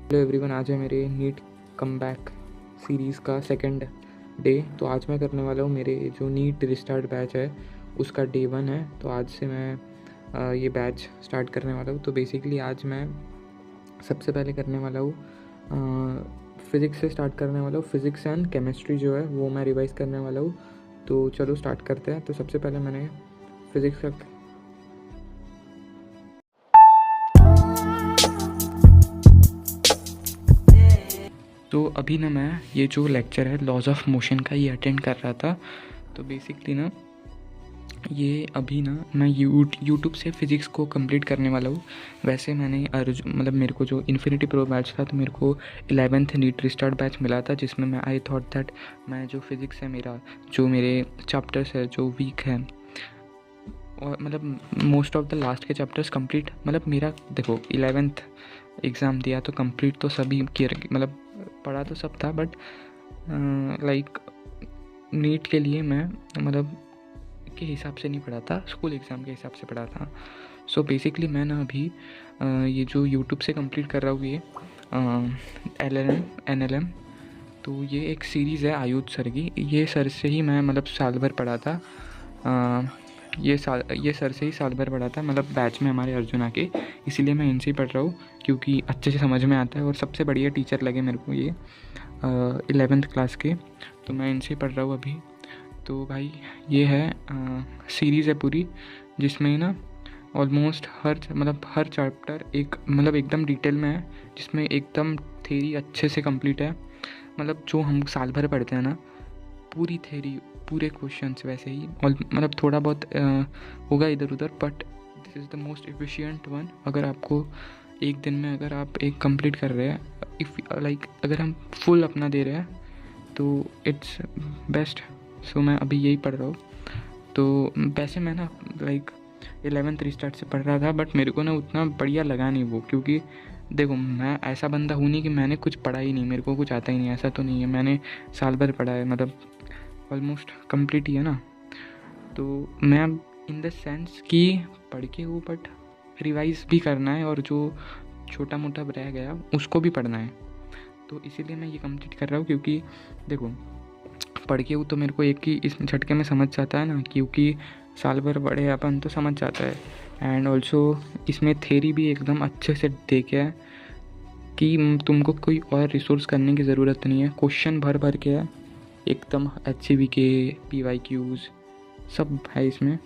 Hello everyone, आज है मेरे नीट कमबैक सीरीज़ का सेकंड डे। तो आज मैं करने वाला हूँ मेरे जो नीट रिस्टार्ट बैच है उसका डे 1 है। तो आज से मैं ये बैच स्टार्ट करने वाला हूँ। तो बेसिकली आज मैं सबसे पहले करने वाला हूँ फ़िज़िक्स से स्टार्ट करने वाला हूँ। फ़िज़िक्स एंड केमिस्ट्री जो है वो मैं रिवाइज़ करने वाला हूँ। तो चलो स्टार्ट करते हैं। तो सबसे पहले मैंने फ़िज़िक्स का तो अभी ना मैं ये जो लेक्चर है लॉज ऑफ मोशन का ये अटेंड कर रहा था। तो बेसिकली ना ये अभी ना मैं यूट्यूब से फ़िज़िक्स को कंप्लीट करने वाला हूँ। वैसे मैंने मतलब मेरे को जो इन्फिनिटी प्रो बैच था तो मेरे को 11th नीट रिस्टार्ट बैच मिला था, जिसमें मैं आई थॉट दैट मैं जो फ़िज़िक्स है मेरा जो मेरे चैप्टर्स है जो वीक है और मतलब मोस्ट ऑफ द लास्ट के चैप्टर्स कंप्लीट, मतलब मेरा देखो 11th एग्ज़ाम दिया तो कंप्लीट तो सभी किया, मतलब पढ़ा तो सब था, बट लाइक नीट के लिए मैं मतलब के हिसाब से नहीं पढ़ा था, स्कूल एग्ज़ाम के हिसाब से पढ़ा था। सो बेसिकली मैं ना अभी ये जो यूट्यूब से कंप्लीट कर रहा हूँ ये NLM। तो ये एक सीरीज़ है आयुध सर की। ये सर से ही मैं मतलब साल भर पढ़ा था। ये सर से ही साल भर पढ़ा था, मतलब बैच में हमारे अर्जुना के, इसीलिए मैं इनसे ही पढ़ रहा हूँ क्योंकि अच्छे से समझ में आता है और सबसे बढ़िया टीचर लगे मेरे को ये 11th क्लास के। तो मैं इनसे ही पढ़ रहा हूँ अभी। तो भाई ये है सीरीज़ है पूरी, जिसमें ना ऑलमोस्ट हर चैप्टर एक मतलब एकदम डिटेल में है, जिसमें एकदम थ्योरी अच्छे से कंप्लीट है। मतलब जो हम साल भर पढ़ते हैं ना पूरी थ्योरी पूरे क्वेश्चंस वैसे ही, और मतलब थोड़ा बहुत होगा इधर उधर, but this is the most efficient one. अगर आपको एक दिन में अगर आप एक कंप्लीट कर रहे हैं, इफ़ लाइक अगर हम फुल अपना दे रहे हैं तो इट्स बेस्ट। सो मैं अभी यही पढ़ रहा हूँ। तो वैसे मैं ना लाइक 11th रिस्टार्ट से पढ़ रहा था, बट मेरे को ना उतना बढ़िया लगा नहीं वो, क्योंकि देखो मैं ऐसा बंदा हूँ नहीं कि मैंने कुछ पढ़ा ही नहीं, मेरे को कुछ आता ही नहीं, ऐसा तो नहीं है। मैंने साल भर पढ़ा है, मतलब ऑलमोस्ट कंप्लीट ही है ना। तो मैं इन द सेंस कि पढ़ के वो, बट रिवाइज़ भी करना है और जो छोटा मोटा रह गया उसको भी पढ़ना है। तो इसीलिए मैं ये कंप्लीट कर रहा हूँ, क्योंकि देखो पढ़ के वो तो मेरे को एक ही इस झटके में समझ जाता है ना, क्योंकि साल भर पढ़े अपन तो समझ जाता है। एंड ऑल्सो इसमें थ्योरी भी एकदम अच्छे से दे के है कि तुमको कोई और रिसोर्स करने की ज़रूरत नहीं है। क्वेश्चन भर भर के है एकदम, HCV के PYQs सब है इसमें।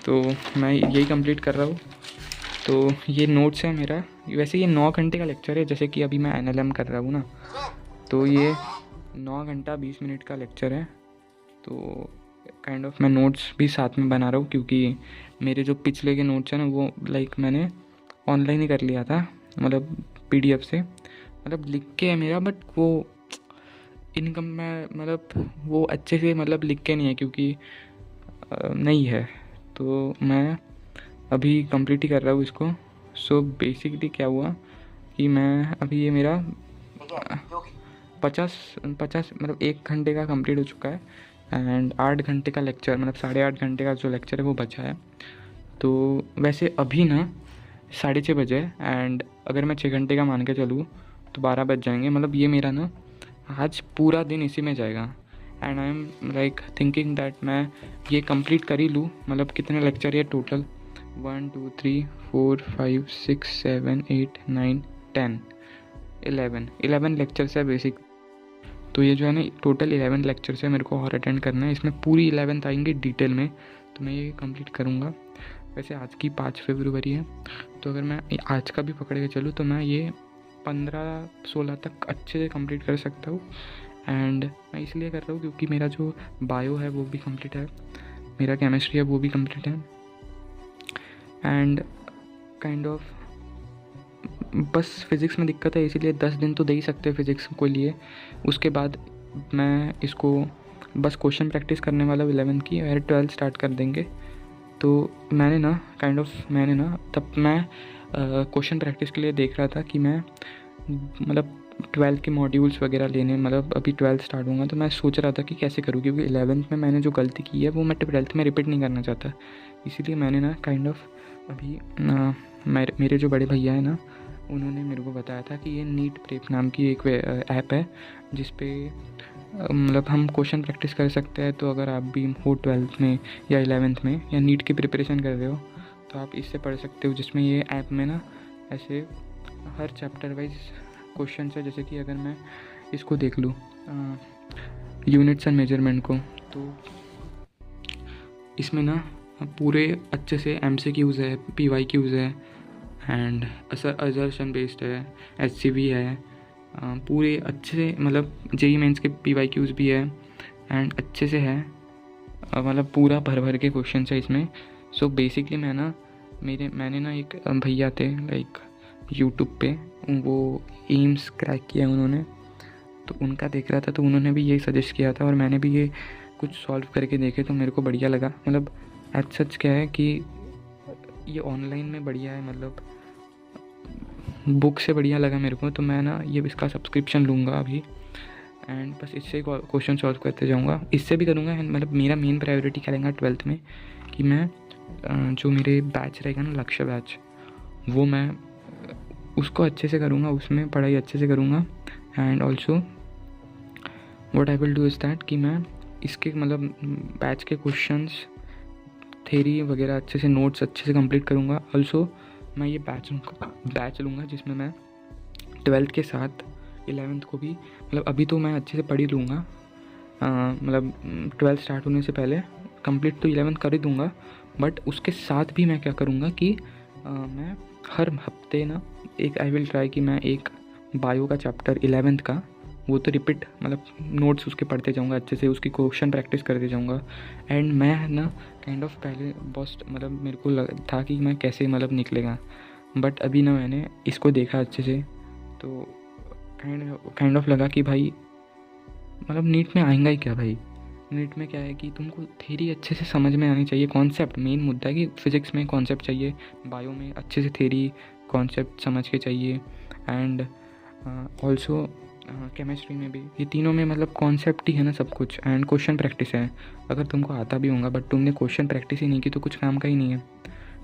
तो मैं यही कंप्लीट कर रहा हूँ। तो ये नोट्स है मेरा। वैसे ये 9 घंटे का लेक्चर है, जैसे कि अभी मैं NLM कर रहा हूँ ना, तो ये 9 घंटा 20 मिनट का लेक्चर है। तो काइंड ऑफ मैं नोट्स भी साथ में बना रहा हूँ, क्योंकि मेरे जो पिछले के नोट्स हैं ना वो लाइक मैंने ऑनलाइन ही कर लिया था, मतलब PDF से, मतलब लिख के है मेरा, बट वो इनकम में मतलब वो अच्छे से मतलब लिख के नहीं है, क्योंकि नहीं है। तो मैं अभी कंप्लीट ही कर रहा हूँ इसको। सो बेसिकली क्या हुआ कि मैं अभी ये मेरा 50 मतलब 1 घंटे का कंप्लीट हो चुका है। एंड 8 घंटे का लेक्चर, मतलब 8.5 घंटे का जो लेक्चर है वो बचा है। तो वैसे अभी ना 6:30 बजे है, एंड अगर मैं 6 घंटे का मान के चलूँ तो 12 बज जाएंगे। मतलब ये मेरा ना आज पूरा दिन इसी में जाएगा। And I am like thinking that मैं ये कंप्लीट कर ही लूँ। मतलब कितने लेक्चर है टोटल? 1 2 3 4 5 6 7 8 9 10 11 लेक्चर्स है बेसिक। तो ये जो है ना टोटल 11 लेक्चर्स है, मेरे को और अटेंड करना है। इसमें पूरी 11th आएंगे डिटेल में, तो मैं ये कंप्लीट करूँगा। वैसे आज की 5 फरवरी है, तो अगर मैं आज का भी पकड़ के चलूँ तो मैं ये 15-16 तक अच्छे से कंप्लीट कर सकता हूँ। एंड मैं इसलिए कर रहा हूँ क्योंकि मेरा जो बायो है वो भी कंप्लीट है, मेरा केमिस्ट्री है वो भी कंप्लीट है। एंड काइंड ऑफ बस फिज़िक्स में दिक्कत है, इसीलिए 10 दिन तो दे ही सकते हैं फिज़िक्स को लिए। उसके बाद मैं इसको बस क्वेश्चन प्रैक्टिस करने वाला हूँ 11th की, और 12th स्टार्ट कर देंगे। तो मैंने ना तब मैं क्वेश्चन प्रैक्टिस के लिए देख रहा था कि मैं मतलब 12th के मॉड्यूल्स वगैरह लेने, मतलब अभी 12th स्टार्ट होगा तो मैं सोच रहा था कि कैसे करूँ, क्योंकि 11th में मैंने जो गलती की है वो मैं 12th में रिपीट नहीं करना चाहता। इसीलिए मैंने ना काइंड ऑफ अभी मेरे जो बड़े भैया हैं ना उन्होंने मेरे को बताया था कि ये नीट प्रेप नाम की एक ऐप है जिस पे मतलब हम क्वेश्चन प्रैक्टिस कर सकते हैं। तो अगर आप भी हो 12th में या 11th में या नीट की प्रिपरेशन कर रहे हो तो आप इससे पढ़ सकते हो, जिसमें ये ऐप में ना ऐसे हर चैप्टर वाइज क्वेश्चन है। जैसे कि अगर मैं इसको देख लूँ यूनिट्स एंड मेजरमेंट को, तो इसमें ना पूरे अच्छे से MCQs है, PYQs है एंड असर्शन बेस्ड है, HCV है, पूरे अच्छे से मतलब JEE मेंस के PYQs भी है एंड अच्छे से है, मतलब पूरा भर भर के क्वेश्चन है इसमें। सो बेसिकली मैंने ना एक भैया थे लाइक यूट्यूब पे, वो एम्स क्रैक किया उन्होंने, तो उनका देख रहा था तो उन्होंने भी यही सजेस्ट किया था और मैंने भी ये कुछ सॉल्व करके देखे तो मेरे को बढ़िया लगा। मतलब एज सच क्या है कि ये ऑनलाइन में बढ़िया है, मतलब बुक से बढ़िया लगा मेरे को। तो मैं ना ये इसका सब्सक्रिप्शन लूँगा अभी एंड बस इससे क्वेश्चन सॉल्व करते जाऊँगा, इससे भी करूँगा। मतलब मेरा मेन प्रायोरिटी क्या रहेगा 12th में कि मैं जो मेरे बैच रहेगा ना लक्ष्य बैच, वो मैं उसको अच्छे से करूँगा, उसमें पढ़ाई अच्छे से करूँगा। And also what I will do is that कि मैं इसके मतलब बैच के क्वेश्चंस थेरी वगैरह अच्छे से नोट्स अच्छे से कंप्लीट करूँगा। ऑल्सो मैं ये बैच लूँगा जिसमें मैं 12th के साथ 11th को भी, मतलब अभी तो मैं अच्छे से पढ़ ही लूँगा, मतलब 12th स्टार्ट होने से पहले कंप्लीट तो 11th कर ही दूँगा, बट उसके साथ भी मैं क्या करूँगा कि मैं हर हफ्ते ना एक आई विल ट्राई कि मैं एक बायो का चैप्टर 11th का वो तो रिपीट मतलब नोट्स उसके पढ़ते जाऊँगा, अच्छे से उसकी क्वेश्चन प्रैक्टिस करते जाऊँगा। एंड मैं ना काइंड ऑफ पहले बहुत मतलब मेरे को था कि मैं कैसे मतलब निकलेगा, बट अभी ना मैंने इसको देखा अच्छे से तो काइंड ऑफ लगा कि भाई मतलब नीट में आएगा ही क्या भाई। नीट में क्या है कि तुमको थ्योरी अच्छे से समझ में आनी चाहिए, कॉन्सेप्ट मेन मुद्दा है कि फिज़िक्स में कॉन्सेप्ट चाहिए, बायो में अच्छे से थ्योरी कॉन्सेप्ट समझ के चाहिए एंड ऑल्सो केमिस्ट्री में भी, ये तीनों में मतलब कॉन्सेप्ट ही है ना सब कुछ एंड क्वेश्चन प्रैक्टिस है। अगर तुमको आता भी होगा बट तुमने क्वेश्चन प्रैक्टिस ही नहीं की तो कुछ काम का ही नहीं है,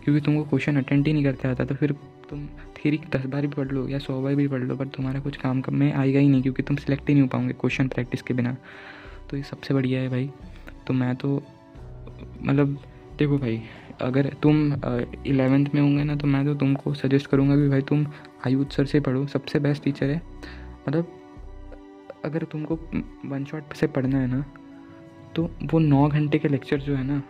क्योंकि तुमको क्वेश्चन अटेंड ही नहीं करते आता तो फिर तुम थ्योरी 10 बार भी पढ़ लो या 100 बार भी पढ़ लो बट तुम्हारा कुछ काम में आएगा ही नहीं, क्योंकि तुम सिलेक्ट ही नहीं हो पाओगे क्वेश्चन प्रैक्टिस के बिना। तो ये सबसे बढ़िया है भाई। तो मैं तो मतलब देखो भाई, अगर तुम 11th में होंगे ना तो मैं तो तुमको सजेस्ट करूँगा कि भाई तुम आयुष सर से पढ़ो, सबसे बेस्ट टीचर है। मतलब अगर तुमको वन शॉट से पढ़ना है ना तो वो 9 घंटे के लेक्चर जो है ना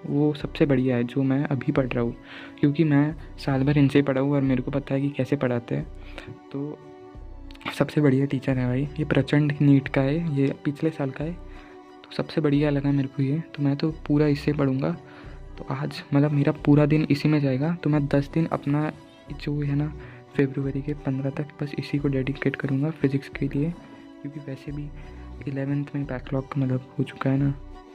वो सबसे बढ़िया है जो मैं अभी पढ़ रहा हूँ, क्योंकि मैं साल भर इनसे पढ़ा हूँ और मेरे को पता है कि कैसे पढ़ाते हैं। तो सबसे बढ़िया टीचर है भाई, ये प्रचंड नीट का है, ये पिछले साल का है, तो सबसे बढ़िया लगा मेरे को ये। तो मैं तो पूरा इससे पढ़ूँगा। तो आज मतलब मेरा पूरा दिन इसी में जाएगा, तो मैं 10 दिन अपना जो है ना फरवरी के 15 तक बस इसी को डेडिकेट करूँगा फिज़िक्स के लिए, क्योंकि वैसे भी 11th में बैकलॉग मतलब हो चुका है ना,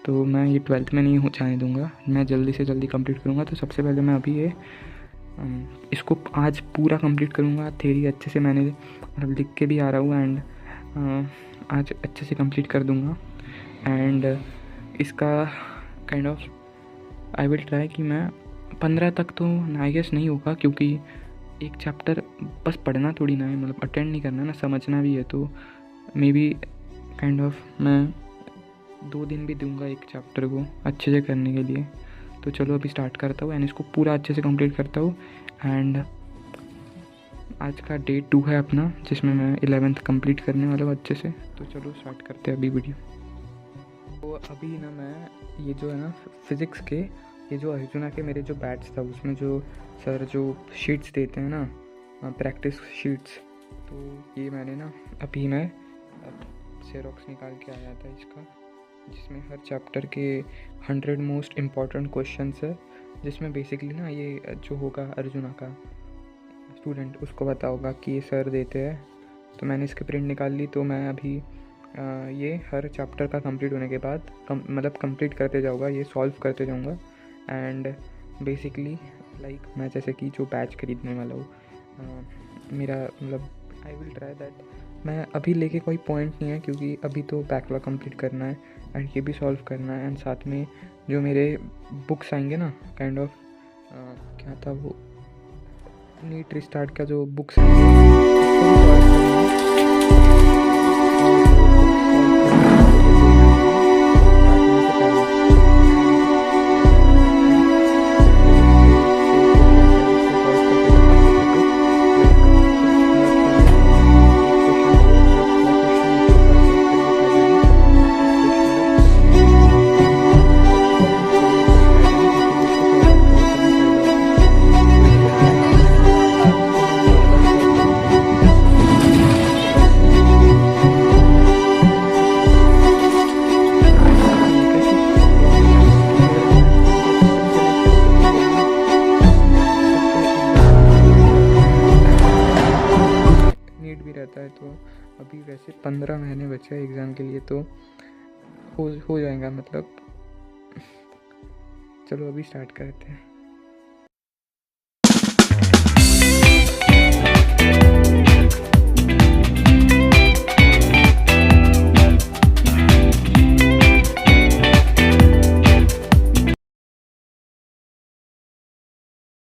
तो मैं ये 12th में नहीं हो जाने दूँगा, मैं जल्दी से जल्दी कंप्लीट करूँगा। तो सबसे पहले मैं अभी ये इसको आज पूरा कंप्लीट करूँगा। थ्योरी अच्छे से मैंने मतलब लिख के भी आ रहा हूँ एंड आज अच्छे से कंप्लीट कर दूँगा। एंड इसका kind of I will try कि मैं 15 तक तो आई गेस नहीं होगा, क्योंकि एक चैप्टर बस पढ़ना थोड़ी ना है, मतलब अटेंड नहीं करना ना, समझना भी है। तो मे बी काइंड ऑफ मैं 2 दिन भी दूंगा एक चैप्टर को अच्छे से करने के लिए। तो चलो अभी स्टार्ट करता हूँ एंड इसको पूरा अच्छे से कंप्लीट करता हूँ। एंड आज का डे 2 है अपना, जिसमें मैं 11th कंप्लीट करने वाला हूँ अच्छे से। तो चलो स्टार्ट करते हैं अभी वीडियो। तो अभी ना मैं ये जो है ना फिज़िक्स के ये जो अर्जुना के मेरे जो बैच था उसमें जो सर जो शीट्स देते हैं ना प्रैक्टिस शीट्स, तो ये मैंने ना अभी मैं ज़ेरॉक्स निकाल के आया था इसका, जिसमें हर चैप्टर के 100 मोस्ट इम्पॉर्टेंट क्वेश्चंस है, जिसमें बेसिकली ना ये जो होगा अर्जुना का स्टूडेंट उसको पता होगा कि ये सर देते हैं। तो मैंने इसकी प्रिंट निकाल ली। तो मैं अभी ये हर चैप्टर का कंप्लीट होने के बाद मतलब कंप्लीट करते जाऊँगा, ये सॉल्व करते जाऊँगा। एंड बेसिकली लाइक मैं जैसे कि जो बैच खरीदने वाला हूँ मेरा मतलब आई विल ट्राई दैट मैं अभी लेके कोई पॉइंट नहीं है, क्योंकि अभी तो बैकलॉग कंप्लीट करना है एंड ये भी सॉल्व करना है। एंड साथ में जो मेरे बुक्स आएंगे ना काइंड ऑफ क्या था वो नीट रिस्टार्ट का जो बुक्स है उसको भी सॉल्व करेंगे। नीट भी रहता है तो अभी वैसे 15 महीने बचे हैं एग्ज़ाम के लिए, तो हो जाएगा मतलब। चलो अभी स्टार्ट करते हैं।